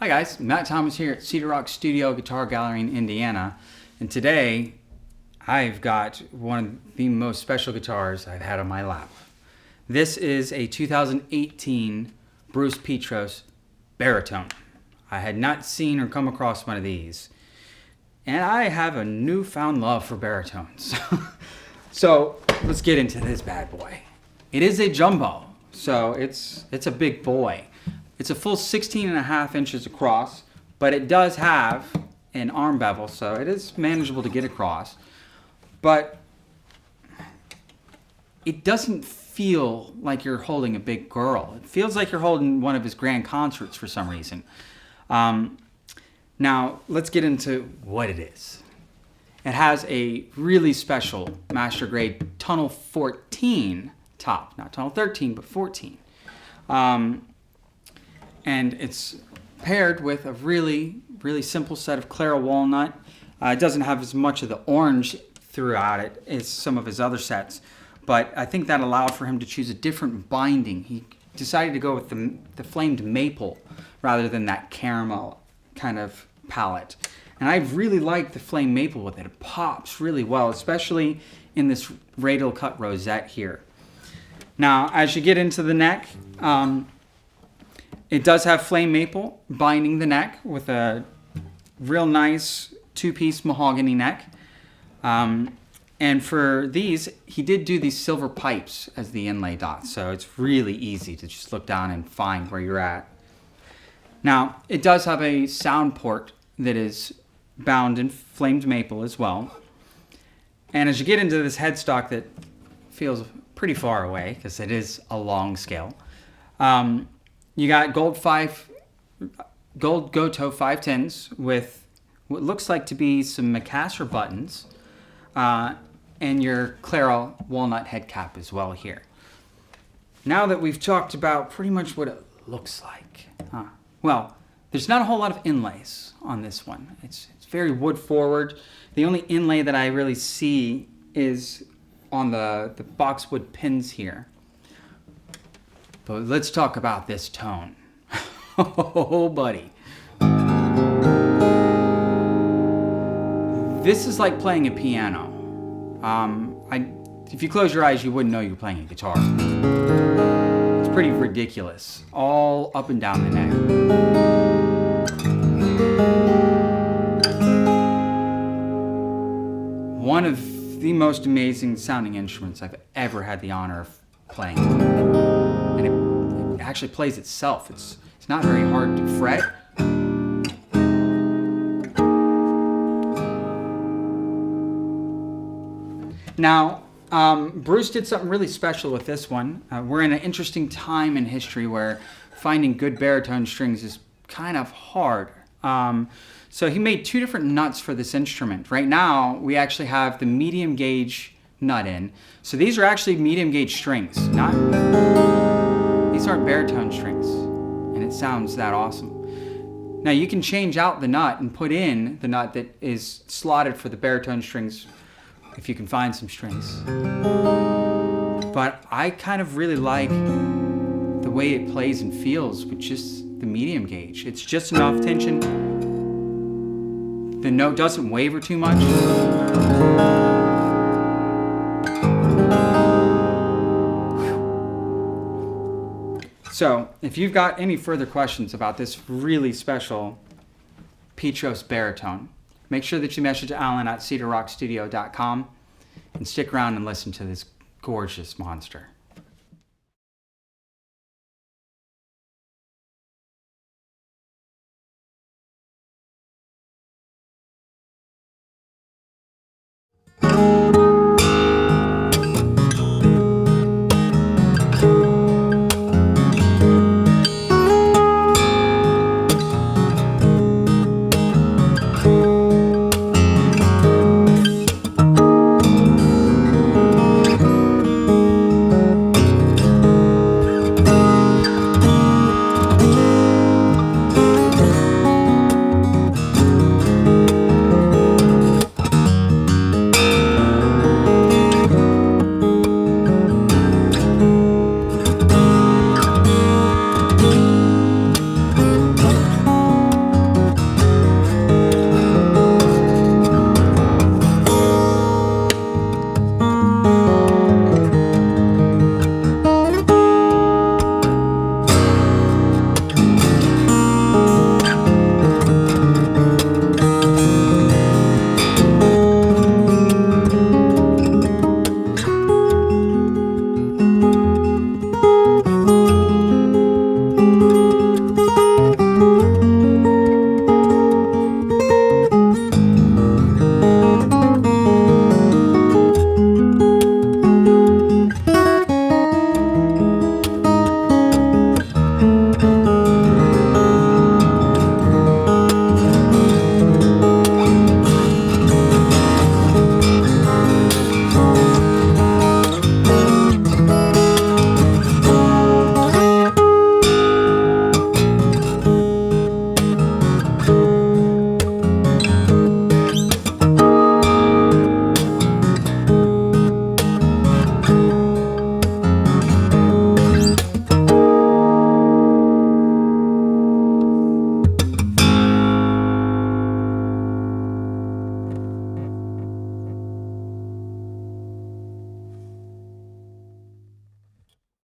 Hi guys, Matt Thomas here at Cedar Rock Studio Guitar Gallery in Indiana, and today I've got one of the most special guitars I've had on my lap. This is a 2018 Bruce Petros Baritone. I had not seen or come across one of these, and I have a newfound love for baritones. So let's get into this bad boy. It is a jumbo, so it's a big boy. It's a full 16.5 inches across, but it does have an arm bevel, so it is manageable to get across. But it doesn't feel like you're holding a big girl. It feels like you're holding one of his grand concerts for some reason. Now, let's get into what it is. It has a really special master grade tunnel 14 top, not tunnel 13, but 14. And it's paired with a really simple set of Claro Walnut. It doesn't have as much of the orange throughout it as some of his other sets, but I think that allowed for him to choose a different binding. He decided to go with the flamed maple rather than that caramel kind of palette. And I really like the flame maple with it. It pops really well, especially in this radial cut rosette here. Now, as you get into the neck, it does have flame maple binding the neck with a real nice two-piece mahogany neck. And for these, he did do these silver pipes as the inlay dots, so it's really easy to just look down and find where you're at. Now, it does have a sound port that is bound in flamed maple as well. And as you get into this headstock that feels pretty far away, because it is a long scale, you got gold Goto 510s with what looks like to be some Macassar buttons, and your Claro Walnut head cap as well here. Now that we've talked about pretty much what it looks like, well, there's not a whole lot of inlays on this one. It's very wood forward. The only inlay that I really see is on the boxwood pins here. But let's talk about this tone. Oh, buddy. This is like playing a piano. If you close your eyes, you wouldn't know you're playing a guitar. It's pretty ridiculous, all up and down the neck. One of the most amazing sounding instruments I've ever had the honor of playing. And it actually plays itself. It's not very hard to fret. Now, Bruce did something really special with this one. We're in an interesting time in history where finding good baritone strings is kind of hard. So he made two different nuts for this instrument. Right now, we actually have the medium gauge nut in. So these are actually medium gauge strings. These aren't baritone strings, and it sounds that awesome. Now you can change out the nut and put in the nut that is slotted for the baritone strings if you can find some strings. But I kind of really like the way it plays and feels with just the medium gauge. It's just enough tension. The note doesn't waver too much. So, if you've got any further questions about this really special Petros Baritone, make sure that you message Alan at cedarrockstudio.com and stick around and listen to this gorgeous monster.